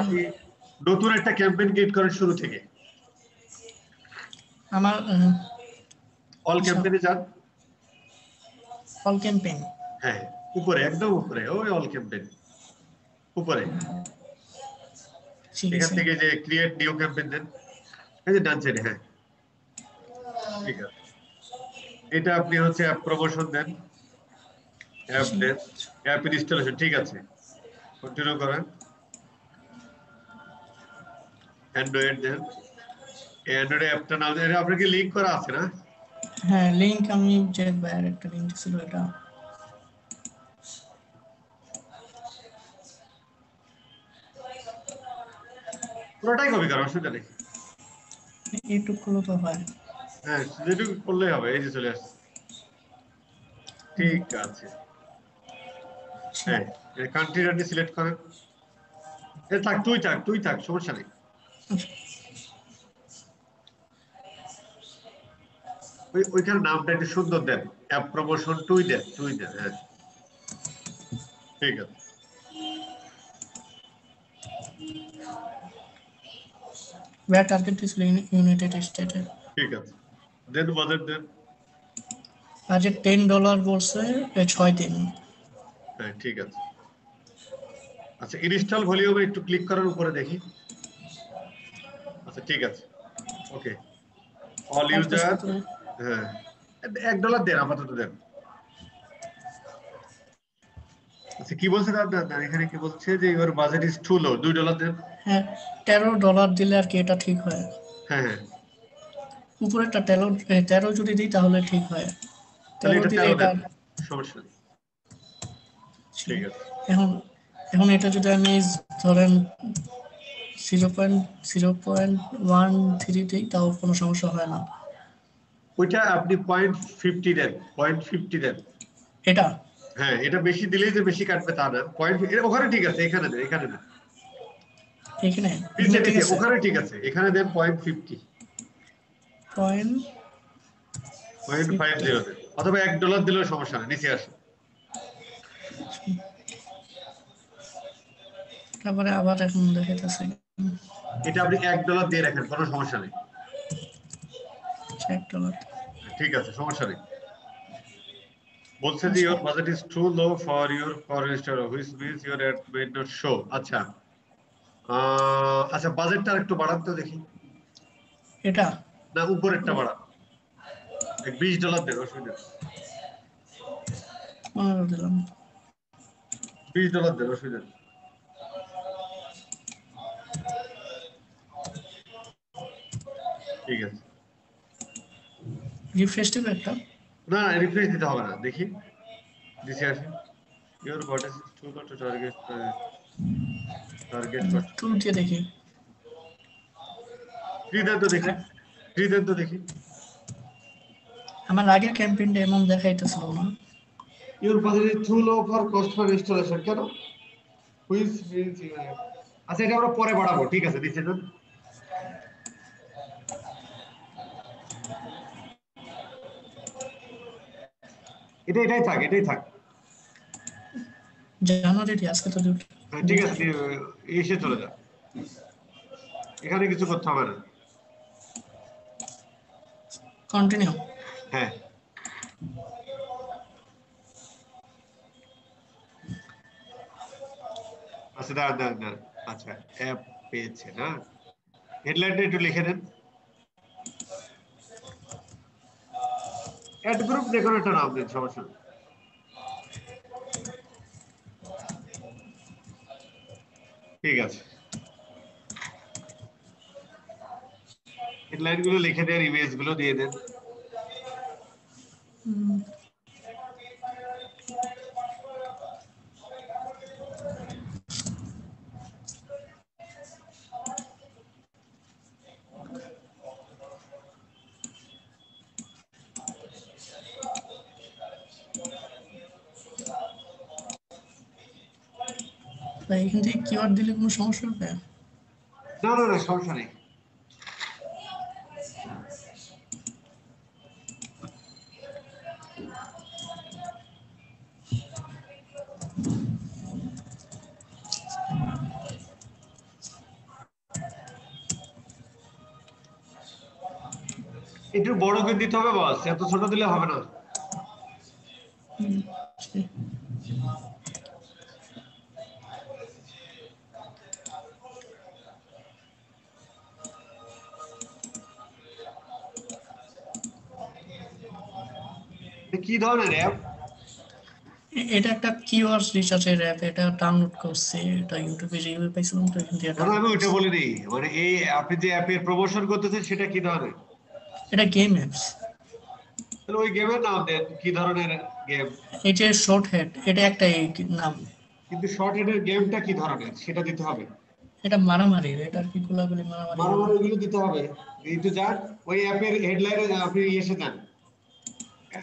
আপনি নতুন একটা ক্যাম্পেইন ক্রিয়েট করেন শুরু থেকে। আমার অল ক্যাম্পেইনে যান। অল ক্যাম্পেইন, হ্যাঁ উপরে, একদম উপরে, ওই অল ক্যাম্পেইন উপরে। ঠিক এখান আছে। থেকে যে ক্রিয়েট নিউ ক্যাম্পেইন দেন, এই যে ডান সাইডে। হ্যাঁ ঠিক আছে, এটা আপনি হচ্ছে অ্যাপ প্রমোশন দেন, অ্যাপ দেন, অ্যাপ ইনস্টলেশন। ঠিক আছে, কন্টিনিউ করেন। অ্যান্ড্রয়েড দেন, অ্যান্ড্রয়েড অ্যাপটা নাম দেন। এটা আপনার কি লিংক করা আছে না? হ্যাঁ লিংক আমি যে বাইরে একটা লিংক ছিল এটা পুরোটাই কপি করার অসুবিধা নেই। এইটুকুলো তো হয়। হ্যাঁ যেটুকু করলেই হবে। এই যে চলে আসছে। ঠিক আছে, হ্যাঁ কান্ট্রি সিলেক্ট করেন। থাক, তুই থাক, সমস্যা নেই। ওইখানে নামটা একটু সুন্দর দেন, অ্যাপ প্রমোশন টুই দেন। হ্যাঁ ঠিক আছে। where target is United States, ঠিক আছে, দেন বাজেট দেন। বাজেট $10 বলছে 6 দিন। হ্যাঁ ঠিক আছে। আচ্ছা ইনস্টল ভলিউমে একটু ক্লিক করার উপরে দেখি। আচ্ছা ঠিক আছে, ওকে। অল ইউজার, হ্যাঁ $1 দেন আপাতত দেন। আচ্ছা কি বলছে আপনার এখানে, কি বলছে যে your budget is to low, $2 দেন। হ্যাঁ $13 দিলে আর কি এটা ঠিক হয়। হ্যাঁ হ্যাঁ, উপরে একটা 13 যদি দিই তাহলে ঠিক হয়। তাহলে 13 এটা দিলে 13 এটা দেন, সমস্যা নেই। ঠিক আছে, এখন এখন এটা যদি আমি ধরেন 0.0.13 দিই তাও কোনো সমস্যা হয় না। ওইটা আপনি 0.50 দেন, 0.50 দেন। এটা হ্যাঁ এটা বেশি দিলেই যে বেশি কাটবে তা না, পয়েন্ট ওখানে ঠিক আছে, এখানে দেন, এখানে দেন। এখানে নিচে ঠিক নিচে আছে। ওখানে ঠিক আছে, এখানে দেন 0.50। পয়েন্ট 0.50 দেন, অথবা $1 দিলেও সমস্যা নেই, নিচে আসে। তারপরে আবার এখন দেখাইতেছে এটা আপনি $1 দিয়ে রাখেন, কোনো সমস্যা নেই। $1। ঠিক আছে, সমস্যা নেই। বলছে যে your budget is too low for your current store, which means your ad may not show। আচ্ছা আচ্ছা বাজেটটা একটু বাড়ান তো দেখি। এটা না উপরেরটা বাড়ান, $20 দেন, অসুবিধা নেই। 15 দিলাম। $20 দেন, অসুবিধা নেই। ঠিক আছে, রিফ্রেশ দিল একটা। না রিফ্রেশ দিতে হবে না, দেখি নিচে আসি। your budget is too low to target cost। টুল দিয়ে দেখি। 3 দেন তো দেখি, 3 দেন তো দেখি। আমার আগের ক্যাম্পেইনটা এমন দেখাইতেছিল না। your budget is too low for cost for installation কেন, which means you have। আচ্ছা এটা আমরা পরে বাড়াবো, ঠিক আছে নিচে দেন। এটাই থাক, এটাই থাক। জানুয়ারি আজকে তো হ্যাঁ ঠিক আছে, এসে চলে যান, এখানে কিছু করতে হবে না। কন্টিনিউ। হ্যাঁ আচ্ছা দাঁড়ান। আচ্ছা অ্যাপ পেয়েছে না, হেডলাইনটা একটু লিখে দেন। অ্যাড গ্রুপ যে কোনো একটা নাম দেন, সমস্যা নেই। ঠিক আছে, হেডলাইন গুলো লিখে দেন, ইমেজ গুলো দিয়ে দেন। এখান থেকে কিওয়ার্ড দিলে কোনো সমস্যা হবে? না সমস্যা নেই। একটু বড় করে দিতে হবে বস, এত ছোট দিলে হবে না। কি ধরনের অ্যাপ? এটা একটা কিওয়ার্ডস রিসার্চের অ্যাপ, এটা ডাউনলোড করছি, এটা ইউটিউবে রিভিউ পাইছিলাম তো এখান থেকে না আমি ডাউনলোড ওইটা করছি। বলিনি, মানে এই আপনি যে অ্যাপের প্রমোশন করতেছেন সেটা কি ধরনের? এটা গেম অ্যাপস। তাহলে ওই গেমের নাম দেন, কি ধরনের গেম? এই যে শর্ট হেড, এটা একটা এই নাম। কিন্তু শর্ট হেডের গেমটা কি ধরনের সেটা দিতে হবে। এটা মারামারির, এটা আর কি গোলাগুলি মারামারি হবে। মারামারি ওইগুলো দিতে হবে। এই তো যান ওই অ্যাপের হেডলাইনে আপনি এসে যান,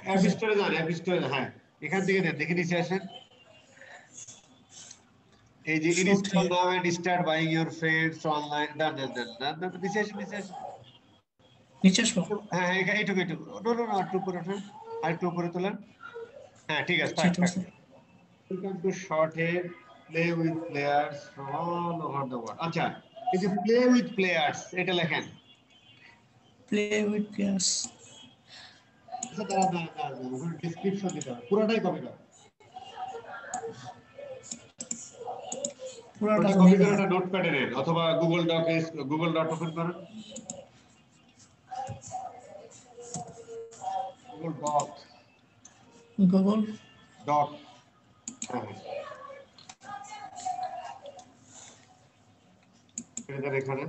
অ্যাপ জি। স্টোরে যান, অ্যাপ স্টোরে, হ্যাঁ এখান থেকে দেন, দেখে নিচে আসেন। এই যে short install head now and start buying your friends online, done done done done done, নিচে আসেন নিচে আসেন। নিচে আসবো। হ্যাঁ হ্যাঁ এইটুকু এইটুকু, নো নো নো, একটু উপরে ওঠেন, আর একটু উপরে তোলেন। হ্যাঁ ঠিক আছে, থাক সেটা থাক। আছে। Welcome to short head, play with players from all over the world. আচ্ছা, এই যে প্লে উইথ প্লেয়ার্স এটা লেখেন। Play with players. আচ্ছা দাঁড়া দাঁড়া দাঁড়া, ওখানে ডেসক্রিপশন দিতে হবে, পুরোটাই কপি কর। পুরাটা ওটা তো কপি নেই করে না। একটা নোটপ্যাডে নেন, অথবা গুগল ডকে, গুগল ডট ওপেন করেন, গুগল ডক, গুগল। ডক, হ্যাঁ হ্যাঁ, এদের এখানে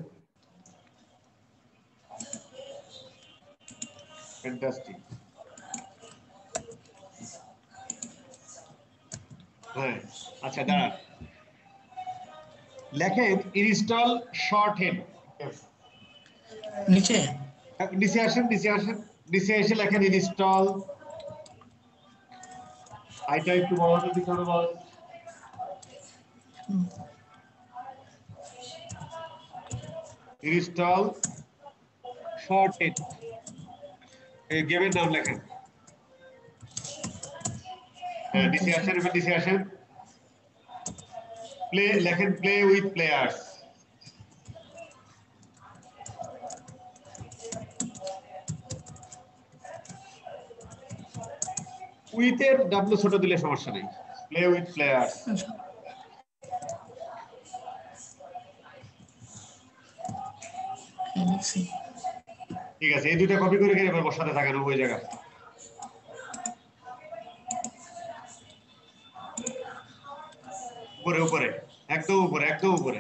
ফ্যান্টাস্টিক। হ্যাঁ আচ্ছা দাঁড়ান, লেখেন ইনস্টল শর্ট হেড। নিচে। নিচে আসেন নিচে আসেন, নিচে এসে লেখেন ইনস্টল, আইটা একটু বড় হতে দিতে হবে বল, ইনস্টল শর্ট হেড, এই গেমের নাম লেখেন। হ্যাঁ নিচে আসেন, এবার নিচে আসেন, প্লে লেখেন, প্লে উইথ প্লেয়ার্স। উইথ এর ডাব্লিউ ছোট দিলে সমস্যা নেই, প্লে উইথ প্লেয়ার্স। আচ্ছা। হ্যাঁ, দেখছি। ঠিক আছে, এই দুইটা কপি করে গিয়ে এবার বসাতে থাকেন ওই জায়গা, উপরে উপরে, একদম উপরে একদম উপরে।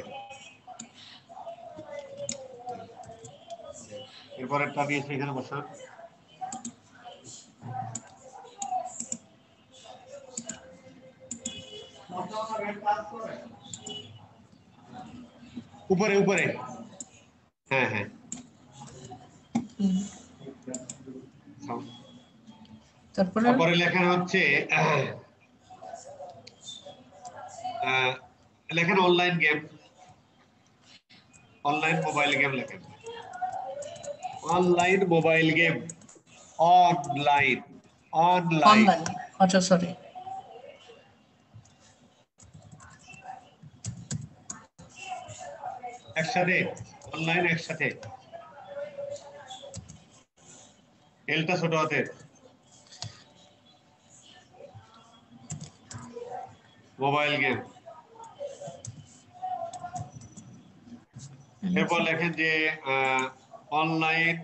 এরপরেরটা দিয়ে সেখানে বসান। উপরে উপরে, হ্যাঁ হ্যাঁ, তারপরে তারপরে লেখা হচ্ছে লেখেন online game, online mobile game লেখেন, online mobile game, online, online online. আচ্ছা সরি। একসাথে, অনলাইন একসাথে, এলটা ছোট হাতের, মোবাইল গেম। এরপর লেখেন যে অনলাইন,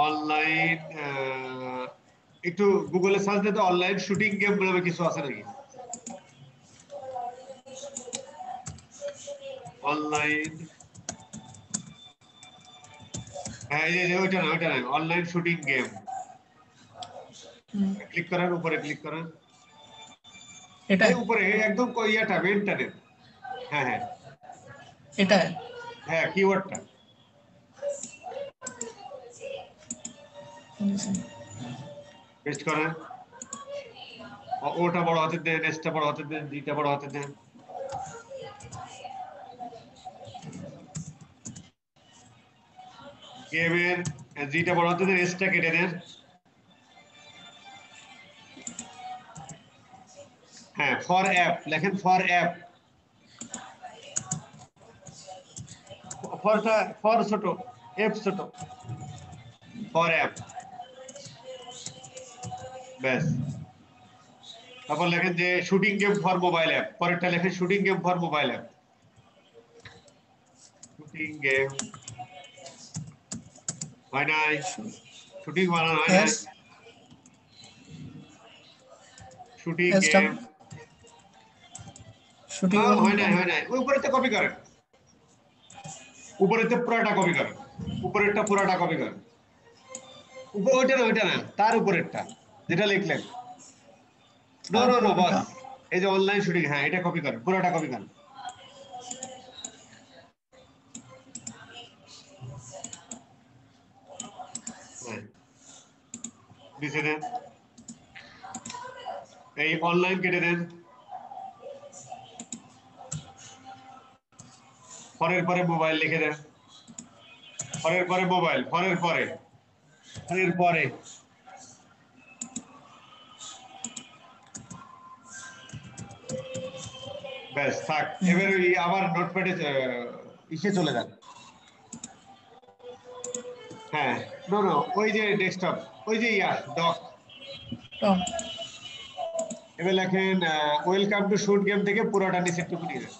অনলাইন, একটু গুগলে সার্চ দিতে, অনলাইন শুটিং গেম নামে কিছু আছে নাকি, অনলাইন, হ্যাঁ এই যে ওইটা না ওইটা না, অনলাইন শুটিং গেম, ক্লিক করেন, উপরে ক্লিক করেন, এটা এই উপরে একদম ইয়াটা মেনটা নেন, হ্যাঁ হ্যাঁ এটা হ্যাঁ, কিওয়ার্ডটা পেস্ট করেন, ওটা বড় হাতের দেন, এসটা বড় হাতের দেন, ডিটা বড় হাতের দেন, গেমের জিটা বড় হাতের দেন, এসটা কেটে দেন, হ্যাঁ ফর অ্যাপ লেখেন, ফর অ্যাপ, ফরটা ফর ছোট, এফ ছোট, ফর অ্যাপ, ব্যাস তারপর লেখেন যে shooting game for mobile app, পরেরটা লেখেন shooting game for mobile app. Shooting game হয় নাই, শুটিং বানানো হয় নাই, S shooting S game shooting হয় নাই, ওই উপরেতে কপি করেন, উপরেতে পুরাটা কপি করেন, উপরেরটা পুরাটা কপি করেন, ওইটা না তার উপরেরটা যেটা লিখলেন, নো নো নো বস, এই যে অনলাইন শুটিং, হ্যাঁ এটা কপি করেন, পুরাটা কপি করেন। হ্যাঁ নিচে দেন, এই অনলাইন কেটে দেন, ফরের পরে মোবাইল লিখে দেন, ফরের পরে মোবাইল, ফরের পরে, ফরের পরে ব্যাস থাক। এবার ওই আবার নোটপ্যাডে ইসে চলে যান, হ্যাঁ নো নো ওই যে ডেস্কটপ, ওই যে ডক, এবার লেখেন ওয়েলকাম টু শুট গেম থেকে পুরোটা নিচের টুকু নিয়ে যান,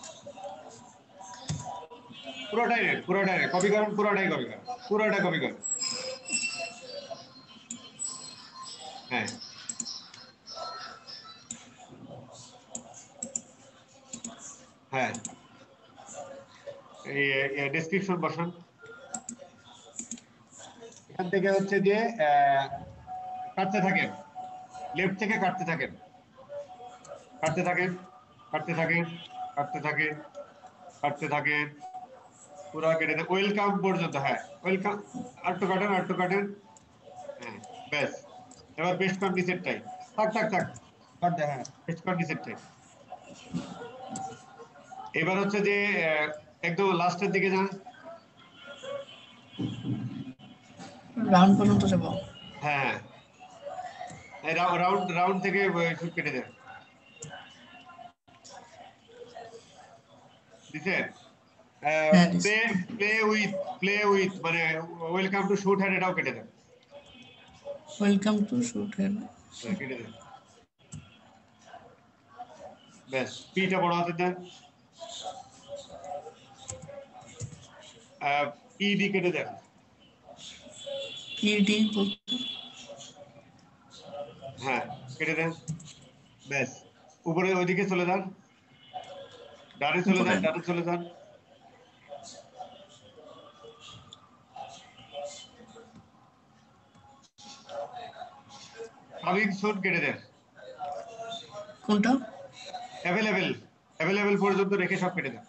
পুরোটাই নেন, পুরোটাই নেন, কপি করেন, পুরোটাই কপি করেন, পুরোটা কপি করেন, হ্যাঁ হ্যাঁ এই ডেসক্রিপশন বসান, এখান থেকে হচ্ছে যে কাটতে থাকেন, লেফট থেকে কাটতে থাকেন, কাটতে থাকেন, কাটতে থাকেন, কাটতে থাকেন, কাটতে থাকেন, পুরো কেটে দেন ওয়েলকাম পর্যন্ত, হ্যাঁ ওয়েলকাম, আটটু কাটেন, আটটু কাটেন, হ্যাঁ ব্যাস। এবার পেস্ট কর নিচেরটাই, থাক থাক থাক, কাট দে, হ্যাঁ পেস্ট কর নিচেরটাই। এবার হচ্ছে যে একদম লাস্টের দিকে যান, রাউন্ড পর্যন্ত যাব। হ্যাঁ রাউন্ড রাউন্ড থেকে শুট কেটে দেন, দিচ্ছেন হ্যাঁ দিস। প্লে, প্লে উইথ মানে ওয়েলকাম টু শুট হ্যান্ড এটাও কেটে দেন, ওয়েলকাম টু শুট হেড। কেটে দেন, ব্যাস পিটা বড় হাতে দেন, ইডি কেটে দেন, ইডি বলতে হ্যাঁ কেটে দেন, ব্যাস উপরে ওইদিকে চলে যান, ডানে চলে উপরে যান, ডানে চলে যান, কামিং সুন কেটে দেন, কোনটা? অ্যাভেলেবেল, অ্যাভেলেবেল পর্যন্ত রেখে সব কেটে দেন,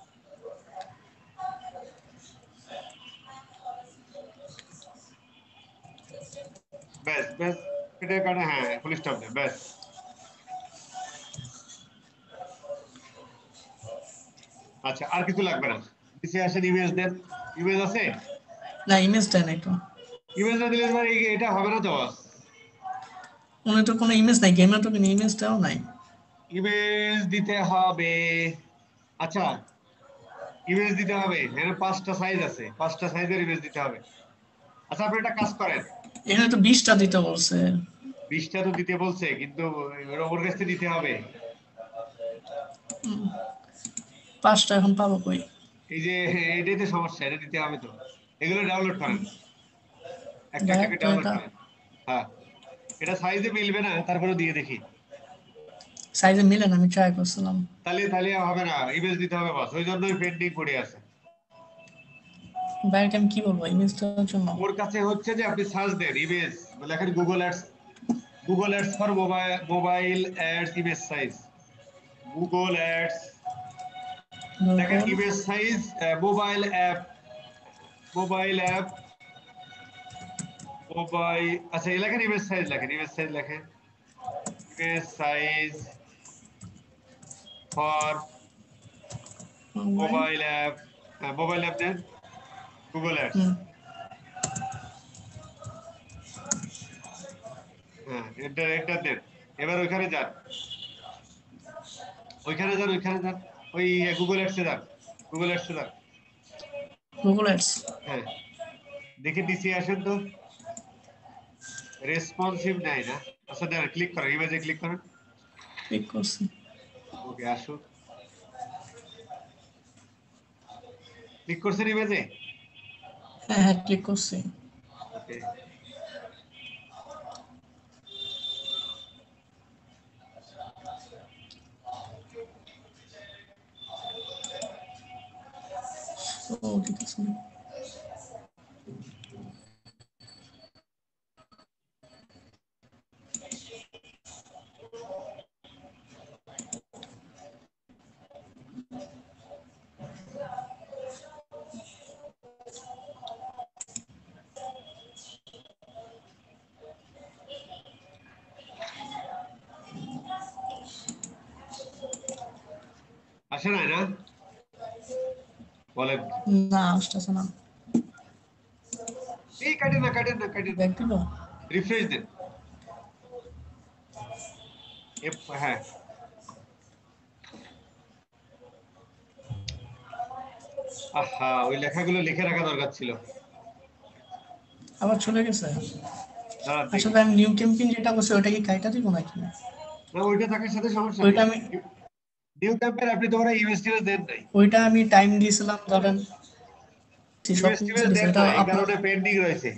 ব্যাস ব্যাস কেটে কাটে, হ্যাঁ ফুল স্টপ দেন, ব্যাস। আচ্ছা আর কিছু লাগবে না, নিচে আসেন, ইমেজ দেন, ইমেজ আছে, না ইমেজ দেয় নাই তো। ইমেজ না দিলে এবার এটা হবে না তো, উনি তো কোনো ইমেজ নাই, গেমে তো কোনো ইমেজ দেওয়া নাই। ইমেজ দিতে হবে, আচ্ছা ইমেজ দিতে হবে, এখানে 5টা সাইজ আছে, 5টা সাইজের ইমেজ দিতে হবে। আচ্ছা আপনি একটা কাজ করেন, এখানে তো 20টা দিতে বলছে। 20টা তো দিতে বলছে, কিন্তু ওর কাছ থেকে দিতে হবে, 5টা এখন পাবো কই? এই যে এটাই তো সমস্যা, এটা দিতে হবে তো, এগুলো ডাউনলোড করেন, একটা দেখ একটা তো ডাউনলোড এটা করেন, হ্যাঁ এটা সাইজে মিলবে না, তারপরে দিয়ে দেখি, সাইজে মিলে না, আমি ট্রাই করছিলাম। তাহলে তাহলে হবে না, ইমেজ দিতে হবে বাস, ওই জন্যই পেন্ডিং পড়ে আছে। বাইরে আমি কি বলবো ইমেজ দেওয়ার জন্য? ওর কাছে হচ্ছে যে আপনি সার্চ দেন ইমেজ, লেখেন Google ads, Google ads for mobile ads image size, Google ads, দেখেন Google image size, mobile app, mobile app, mobile, আচ্ছা এই লেখেন ইমেজ সাইজ, লেখেন ইমেজ সাইজ, লেখেন image size for mobile. Mobile app, mobile app দেন Google ads, হুম হ্যাঁ enter enter দেন, এবার ওইখানে যান, ওইখানে যান, ওইখানে যান, ওই গুগল অ্যাডসে যান, গুগল অ্যাডসে যান, গুগল অ্যাডস। হ্যাঁ দেখে নিচে আসেন তো, রেসপন্সিভ নাই না, আচ্ছা দেন ক্লিক করেন, ইমেজে ক্লিক করেন। ক্লিক করছি। ওকে আসো, ক্লিক করছেন ইমেজে? হ্যাঁ হ্যাঁ ক্লিক করছি। ওকে ও দিতেছে না। আসে নাই না? বলেন কি? না আসতেছে না। এই কাটেন না, কাটেন না, কাটেন না, ব্যাক দিল। রিফ্রেশ দেন। হ্যাঁ আহা, ওই লেখাগুলো লিখে রাখা দরকার ছিল। আবার চলে গেছে। দাঁড়ান দেখি। আসলে আমি নিউ ক্যাম্পিং যেটা করছি ওটা কি কাইটা দিব নাকি? না ওইটা থাকার সাথে সমস্যা ওইটা নেই। আমি নিউ ক্যাম্পের আপনি তো ওরা ইউএসটিএস দেন নাই। ওইটা আমি টাইম দিয়েছিলাম ধরেন যে সব কিছু ইউএসটিএস দিয়েছে দেন এটা না, এই আপনার। কারণে পেন্ডিং রয়েছে।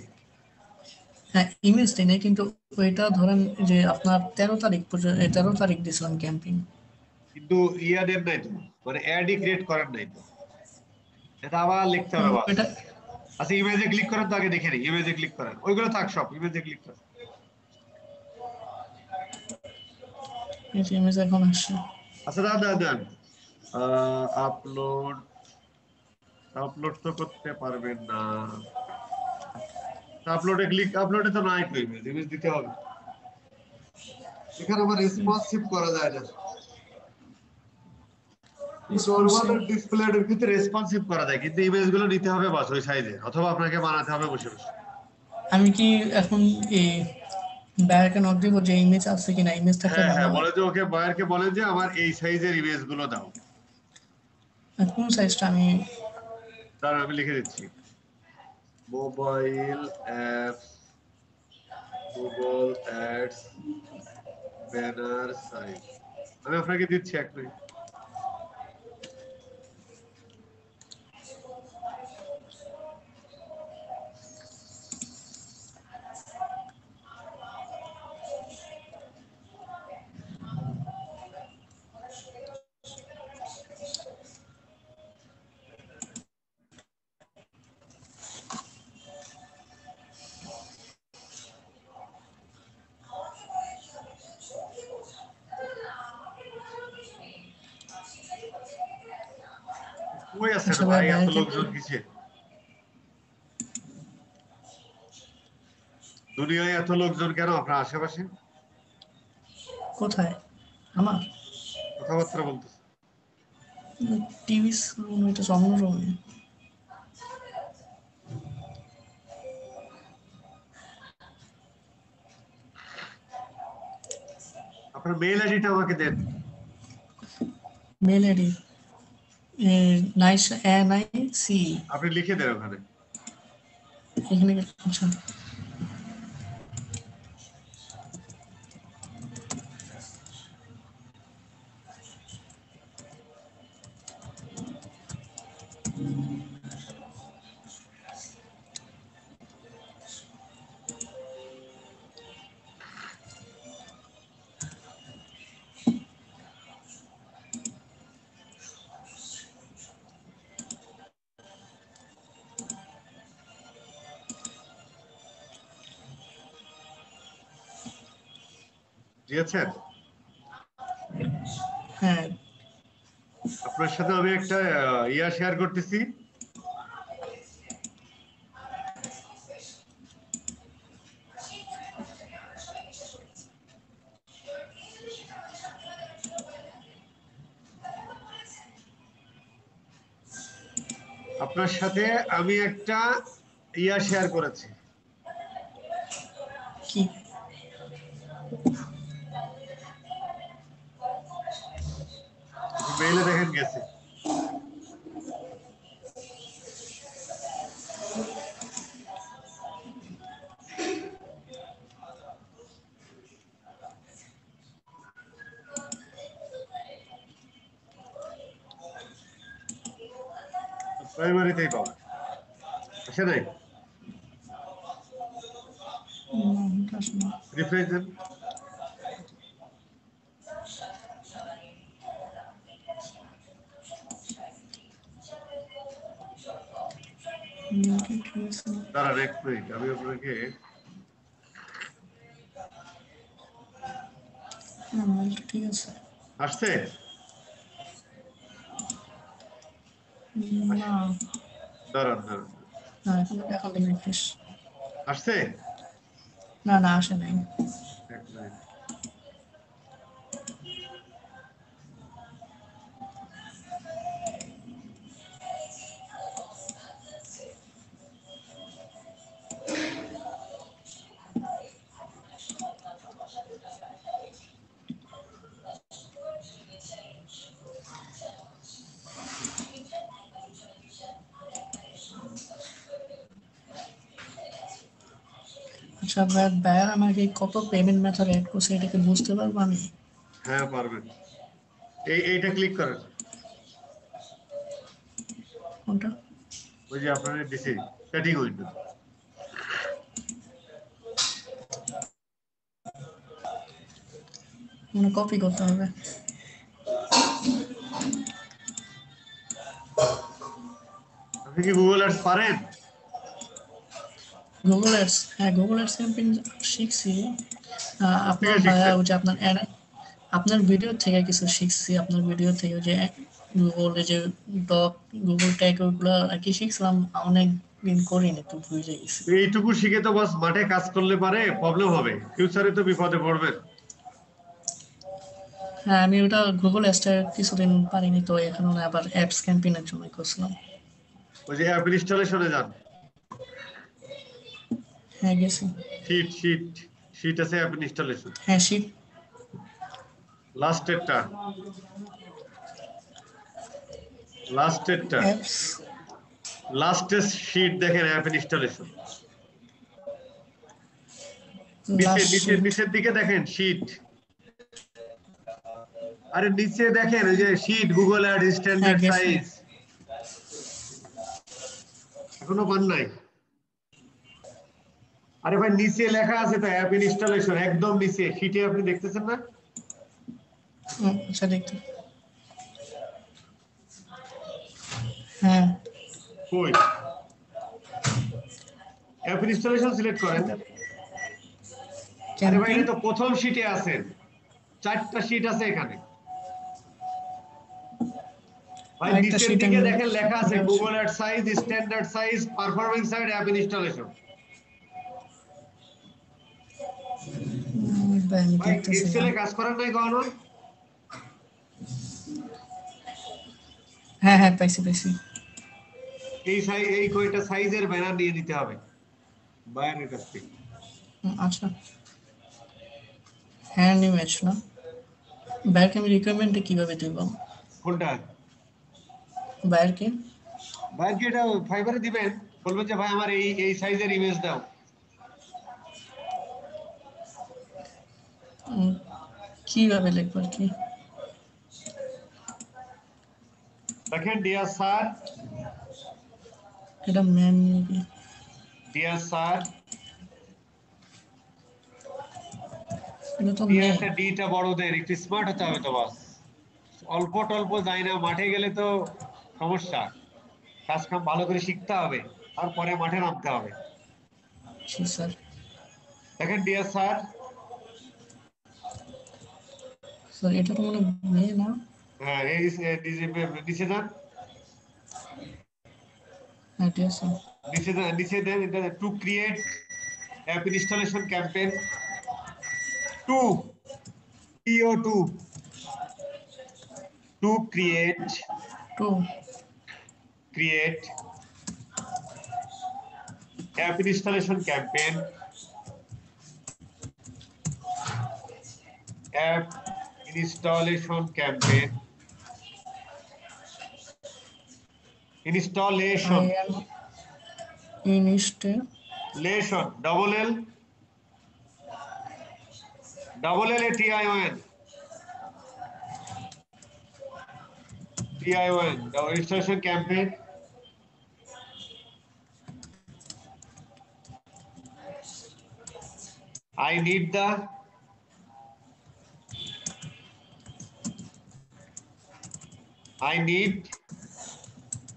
হ্যাঁ ইমেজ দিই নাই কিন্তু ওইটা ধরেন যে আপনার 13 তারিখ পর্যন্ত 13 তারিখ দিয়েছিলাম ক্যাম্পিং। কিন্তু ইয়া দেন নাই তো, মানে অ্যাডই ক্রিয়েট করেন নাই তো, এটা আবার লিখতে হবে বাস। ওইটা আচ্ছা ইমেজে ক্লিক করেন তো, আগে দেখে নিই। ইমেজে ক্লিক করেন, ওইগুলো থাক সব, ইমেজে ক্লিক করেন। ইমেজ এখন আসছে। আচ্ছা দাদা দেন, আপলোড, আপলোড তো করতে পারবেন না। আপলোডে ক্লিক, আপলোডে তো নাই তো ইমেজ, ইমেজ দিতে হবে। এখানে আবার রেসপন্সিভ করা যায় না। নরমাল রেসপন্সিভ ডিসপ্লের ভিতরে রেসপন্সিভ করা যায়, কিন্তু ইমেজ গুলো নিতে হবে বাস ওই সাইজে, অথবা আপনাকে বানাতে হবে বসে বসে। আমি কি এখন এই ব্যাকে নক দিব যে ইমেজ আছে কিনা, ইমেজ থাকলে হ্যাঁ ভালো হ্যাঁ, হয়। বলে যে ওকে বায়ারকে বলেন যে আমার এই সাইজের ইমেজ গুলো দাও। আর কোন সাইজটা আমি তার আমি লিখে দিচ্ছি, mobile apps, Google ads, banner size. আমি আপনাকে দিচ্ছি এক মিনিট। কই আছেন আসলে ভাই, এত ব্যাকে লোকজন কিসে? দুনিয়ায় এত লোকজন কেন আপনার আশেপাশে? কোথায় আমার কথাবার্তা বলতেছে। টিভি রুম, এটা অন্য রুমে। আপনার মেইল আইডিটা আমাকে দেন। মেল আইডি নাইস নাই সি আপনি লিখে দেন ওখানে। এখানে। আচ্ছা দিয়েছেন? হ্যাঁ আপনার সাথে আমি একটা ইয়া শেয়ার করতেছি। আপনার সাথে আমি একটা ইয়া শেয়ার করেছি। কি মেইলে দেখেন গেছে। প্রাইমারিতেই পাবো। আসে নাই? রিফ্রেশ দেন। দাঁড়ান এক মিনিট, আমি আপনাকে ঠিক আছে। আসছে? না দাঁড়ান দাঁড়ান, না এখন দেখি রিফ্রেশ। আসছে? না না আসে নাই। এক মিনিট। আচ্ছা ভাইয়া আমাকে কত পেমেন্ট মেথড অ্যাড করছে এটা কি বুঝতে পারবো আমি? হ্যাঁ পারবেন। এইটা ক্লিক করেন। কোনটা? ওই যে আপনার দিছি সেটিং উইন্ডো। মানে কপি করতে হবে? আপনি কি গুগল অ্যাডস পারেন? গুগল অ্যাডস, হ্যাঁ গুগল অ্যাডস ক্যাম্পেইন শিখছি। আপনার কোথেকে ভাইয়া শিখছেন? ওই যে আপনার ভিডিও থেকে কিছু শিখছি। আপনার ভিডিও থেকে যে গুগলে যে ডক গুগল ট্যাগ ওগুলো আর কি শিখছিলাম, অনেক দিন করিনি তো ভুলে গেছি। এইটুকু শিখে তো বাস মাঠে কাজ করলে পারে প্রবলেম হবে, ফিউচারে তো বিপদে পড়বেন। হ্যাঁ আমি ওটা গুগল অ্যাডসটা কিছুদিন পারিনি তো, এখন আবার অ্যাপস ক্যাম্পেইনের জন্য করছিলাম। ওই যে অ্যাপ ইনস্টলেশনে যান। হ্যাঁ গেছি। শীট আছে অ্যাপ ইনস্টলেশন। হ্যাঁ শিট। লাস্টেরটা অ্যাপস লাস্টের শীট দেখেন অ্যাপ ইনস্টলেশন। Last sheet. নিচের দিকে দেখেন শীট। আরে নিচে দেখেন ওই যে শীট গুগল অ্যাড হ্যাঁ স্ট্যান্ডার্ড গেছি। সাইজ। এখনো পান নাই? আরে ভাই নিচে লেখা আছে তো অ্যাপ ইনস্টলেশন, একদম নিচে শীটে আপনি দেখতেছেন না? আচ্ছা দেখতে। হ্যাঁ কই? অ্যাপ ইনস্টলেশন সিলেক্ট করেন। আরে ভাই ক্যাম্পেইন। এটা তো প্রথম শীটে আছেন, 4টা শীট আছে এখানে। ভাই আরেকটা নিচের শিট দিকে আমি দেখেন লেখা আছে Google ad size standard size performance side app installation. আমি ভাই দেখতেছি না। এক্সেলে কাজ করেন নাই কখনো? হ্যাঁ হ্যাঁ পাইছি পাইছি। এই কয়টা সাইজের ব্যানার নিয়ে নিতে হবে বাইরের কাছ থেকে। আচ্ছা হ্যাঁ ইমেজ না, ব্যাক আমি রিকোয়ারমেন্টে কিভাবে দেব? কোনটা? বাইরকে বাইরে এটা ফাইবারে দিবেন, বলবেন যে ভাই আমার এই সাইজের ইমেজ দাও। কিভাবে লিখবো আর কি? দেখেন ডিয়ার স্যার, এটা ম্যাম ডিয়ার স্যার, এটা তো ডিয়ার নেই। একটা ডিটা বড় দেন, একটু স্মার্ট হতে হবে তো বাস। অল্প টল্প যাই না, মাঠে গেলে তো সমস্যা। কাজ কাম ভালো করে শিখতে হবে, তারপরে মাঠে নামতে হবে। জি স্যার। দেখেন ডিয়ার স্যার। স্যার এটা তো মনে নেই না। হ্যাঁ নিচে যান, হ্যাঁ ঠিক আছে। নিচে দেন এটা to create app installation campaign to PO2 to to create app installation campaign, app installation campaign, I am ইনস্টে double L TION the installation campaign I need the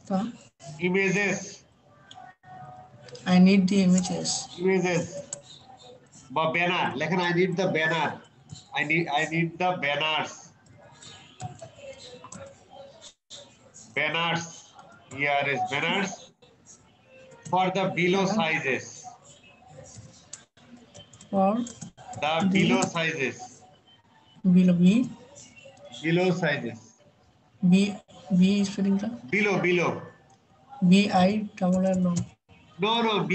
তা images I need the images বা banner লেখেন I need the banner I need the banners here is banners for the below sizes for the the below sizes below sizes B spelling টা below B I double L no B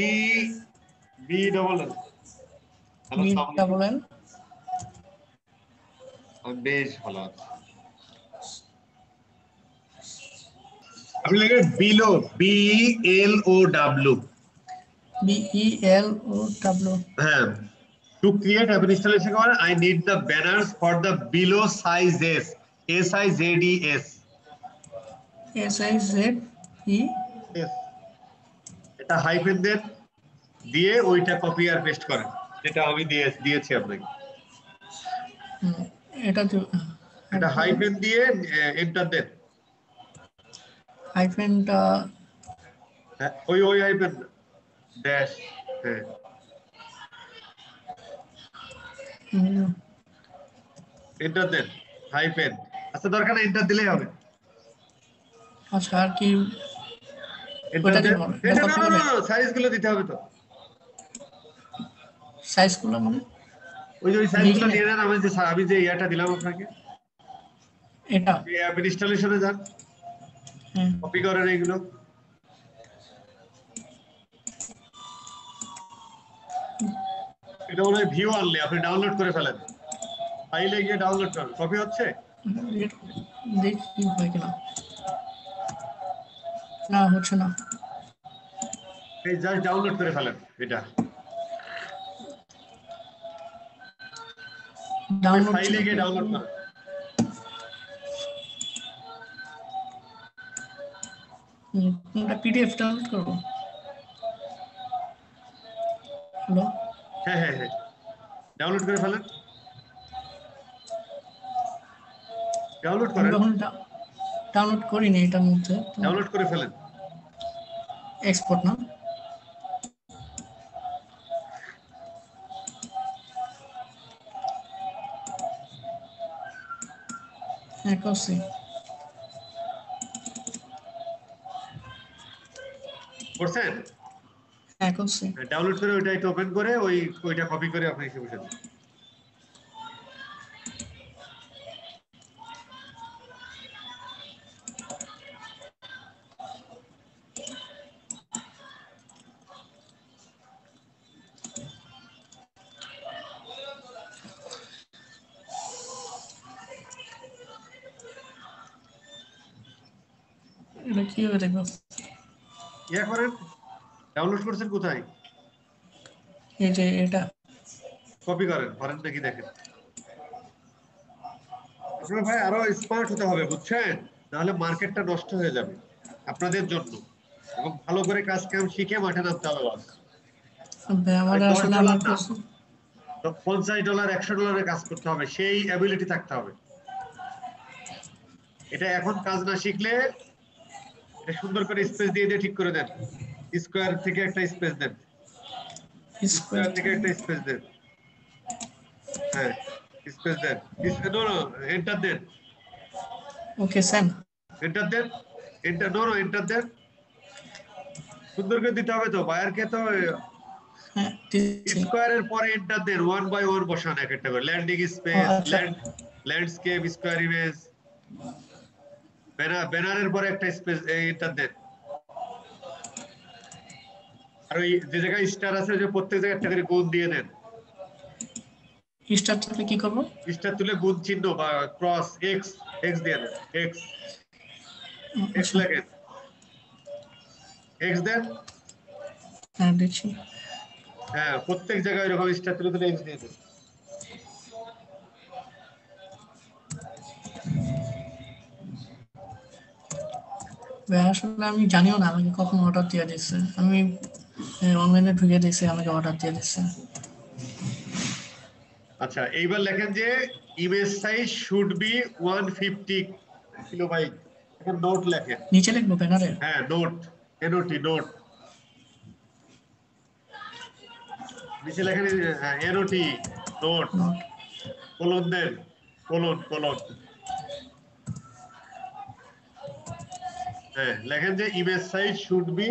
double L B double L বেশ ভালো আছে আপনি লিখেন below BLOW BELOW হ্যাঁ to create app installation I need the banners for the below sizes SIZES SIZES এটা hyphen দেন দিয়ে ওইটা কপি আর paste করেন যেটা আমি দিয়েছি আপনাকে এটা তো এটা হাইফেন দিয়ে এন্টার দেন হাইফেনটা ওই হাইফেন ড্যাশ হ্যাঁ এন্টার দেন হাইফেন আচ্ছা দরকার নেই এন্টার দিলেই হবে আচ্ছা আর কি এন্টার দেন না সাইজ গুলো দিতে হবে তো সাইজ গুলো মানে ওই সাইজ গুলো নিয়ে নেন আমি যে ইয়াটা দিলাম আপনাকে এটা এই অ্যাপ ইনস্টলেশনে যান কপি করেন এইগুলো এটা হলো ভিউ অনলি আপনি ডাউনলোড করে ফেলেন ফাইলে গিয়ে ডাউনলোড করেন কপি হচ্ছে দেখি হয় কিনা না হচ্ছে না এই জাস্ট ডাউনলোড করে ফেলেন এটা ডাউনলোড ফাইলে গিয়ে ডাউনলোড করেন কোনটা পিডিএফ ডাউনলোড করব হ্যালো হ্যাঁ ডাউনলোড করে ফেলেন ডাউনলোড করেন ডাউনলোড করিনি এটার মধ্যে ডাউনলোড করে ফেলেন এক্সপোর্ট না করছি করছেন করছি ডাউনলোড করে ওইটা একটু ওপেন করে ওইটা কপি করে আপনি এসে বসে দিন এটা কিভাবে দেখবো ইয়া করেন ডাউনলোড করছেন কোথায় এই যে এটা কপি করেন করেন দেখি দেখেন আপনার ভাই আরো স্মার্ট হতে হবে বুঝছেন নাহলে মার্কেটটা নষ্ট হয়ে যাবে আপনাদের জন্য এবং ভালো করে কাজ কাম শিখে মাঠে নামতে হবে বাস আমার আসলে আমার কাছে $50 $100 কাজ করতে হবে সেই অ্যাবিলিটি থাকতে হবে এটা এখন কাজ না শিখলে এটা সুন্দর করে স্পেস দিয়ে ঠিক করে দেন স্কয়ার থেকে একটা স্পেস দেন স্কয়ার থেকে একটা স্পেস দেন হ্যাঁ স্পেস দেন নো এন্টার দেন ওকে স্যার এন্টার দেন এন্টার দেন সুন্দর করে দিতে হবে তো বায়ারকে তো হ্যাঁ স্কয়ারের পরে এন্টার দেন 1 বাই 1 বসান এক একটা করে landing space landscape square image ব্যানারের পরে একটা স্পেস এন্টার দেন আর ওই যে জায়গায় স্টার আছে যে প্রত্যেক জায়গায় একটা করে গুণ দিয়ে দেন স্টার তুলে কি করব স্টার তুলে গুণ চিহ্ন বা ক্রস এক্স দিয়ে দেন এক্স লেখেন এক্স দেন হ্যাঁ দেখছি হ্যাঁ প্রত্যেক জায়গায় এরকম স্টার তুলে তুলে এক্স দিয়ে দেন আসলে আমি জানিও না আমাকে কখন অর্ডার দিয়ে দিচ্ছে আমি অনলাইনে ঢুকে দিয়েছি আমাকে অর্ডার দিয়ে দিচ্ছে আচ্ছা এইবার লেখেন যে image size should be 150 kilobyte. এখন নোট লেখেন। নিচে লিখবো ব্যানারে? হ্যাঁ নোট, এনওটি নোট নিচে লেখেন, হ্যাঁ NOT note note. Colon then, colon colon. হ্যাঁ লেখেন যে image size should be,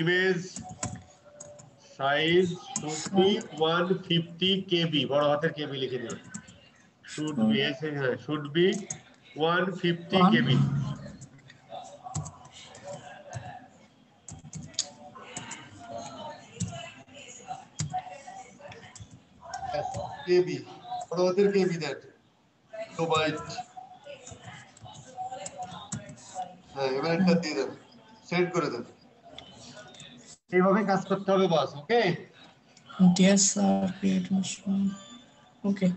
image size should be 150 কেবি, বড় হাতের কেবি লিখে দিবেন। শুড বি, হ্যাঁ শুড বি 150 কেবি। কেবি, বড় হাতের কেবি দেন, কিলোবাইট। হ্যাঁ এবার একটা দিয়ে দেন, সেট করে দেন। এইভাবে কাজ করতে হবে বস, ওকে? ডিএস স্যার ওকে,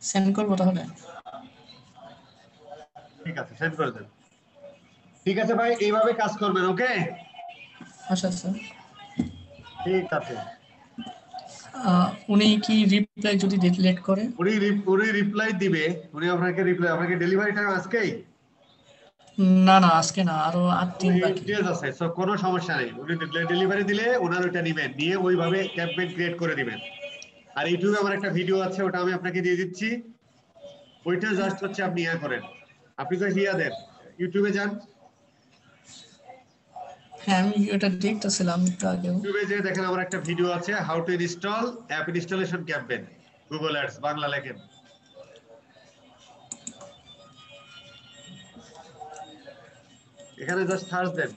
সেন্ড করবো তাহলে। ঠিক আছে সেন্ড করে দেন। ঠিক আছে ভাই, এইভাবে কাজ করবেন, ওকে? আচ্ছা স্যার। ঠিক আছে। উনি কি রিপ্লাই যদি লেট করে? উনি রিপ্লাই দিবে, উনি আপনাকে ডেলিভারি টাইম আজকেই? না না আজকে না, আরো 8 দিন বাকি। আছে, সো কোনো সমস্যা নেই। উনি ডেলিভারি দিলে ওনার ওইটা নেবেন, নিয়ে ওইভাবে ক্যাম্পেইন ক্রিয়েট করে দিবেন। আর ইউটিউবে আমার একটা ভিডিও আছে, ওটা আমি আপনাকে দিয়ে দিচ্ছি। ওইটা জাস্ট হচ্ছে আপনি ইয়া করেন, আপনি তো হিয়া দেন, ইউটিউবে যান। হ্যাঁ আমি এটা দেখতেছিলাম একটু আগেও। ইউটিউবে যে দেখেন আমার একটা ভিডিও আছে, how to install app installation campaign, Google ads Bangla লেখেন। এখানে জাস্ট সার্চ দেন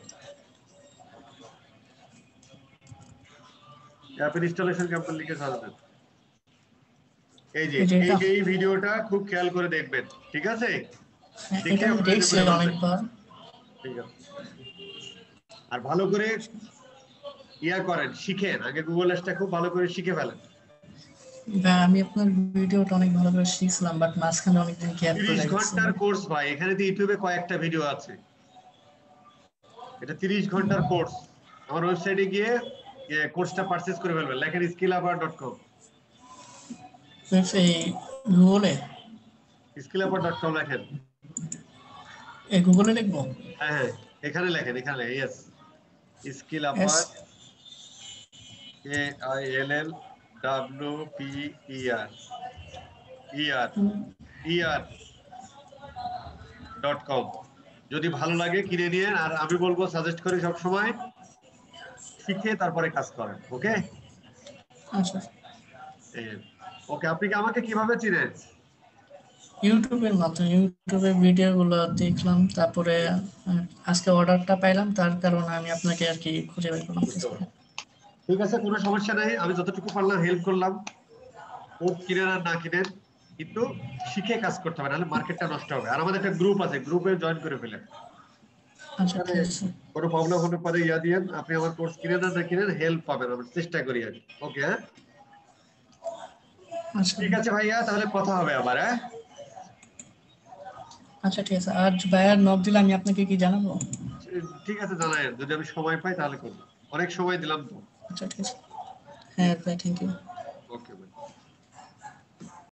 অ্যাপ ইনস্টলেশন ক্যাম্পেইন লিখে সার্চ দেন। এই যে এই ভিডিওটা খুব খেয়াল করে দেখবেন, ঠিক আছে? এটা আমি দেখছি অনেকবার। ঠিক আছে। আর ভালো করে ইয়া করেন, শিখেন, আগে গুগল অ্যাডসটা খুব ভালো করে শিখে ফেলেন। আমি আপনার ভিডিওটা অনেক ভালো করে শিখছিলাম, বাট মাঝখানে অনেকদিন গ্যাপ পড়ে 30 গেছে। ঘন্টার কোর্স ভাই, এখানে তো ইউটিউবে কয়েকটা ভিডিও আছে, এটা 30 ঘন্টার কোর্স। আমার ওয়েবসাইটে গিয়ে কোর্সটা পারচেজ করে ফেলবেন, লেখেন skillupper.com। এই গুগলে? skillupper.com লেখেন। এই গুগলে লিখবো? হ্যাঁ হ্যাঁ এখানে লেখেন, এখানে ইয়েস, skillupper, ALLWPER যদি ভালো লাগে কিনে নিয়ে, আর আমি বলবো সাজেস্ট করি সব সময় শিখে তারপরে কাজ করেন, ওকে? আচ্ছা ওকে। আপনি কি আমাকে কিভাবে চিনেন? ইউটিউবের মাধ্যমে, ইউটিউবে ভিডিও গুলো দেখলাম, তারপরে আজকে অর্ডারটা পাইলাম, তার কারণে আমি আপনাকে আর কি খুঁজে বের করলাম। ঠিক আছে কোনো সমস্যা নেই, আমি যতটুকু পারলাম হেল্প করলাম। কোর্স কিনেন আর না কিনেন, কিন্তু শিখে কাজ করতে হবে, নাহলে মার্কেটটা নষ্ট হবে। আর আমাদের একটা গ্রুপ আছে, গ্রুপে জয়েন করে ফেলেন। আচ্ছা ঠিক আছে। কোনো প্রবলেম হতে পারে, ইয়া দিয়েন, আপনি আমার কোর্স কিনেন আর না কিনেন হেল্প পাবেন, আমরা চেষ্টা করি আর কি, ওকে? হ্যাঁ আচ্ছা ঠিক আছে ভাইয়া, তাহলে কথা হবে আবার। হ্যাঁ আচ্ছা ঠিক আছে। আর ভাইয়ার নক দিলে আমি আপনাকে কি জানাবো? ঠিক আছে জানাই, যদি আমি সময় পাই তাহলে করবো, অনেক সময় দিলাম তো। আচ্ছা ঠিক আছে। হ্যাঁ ভাই, থ্যাংক ইউ।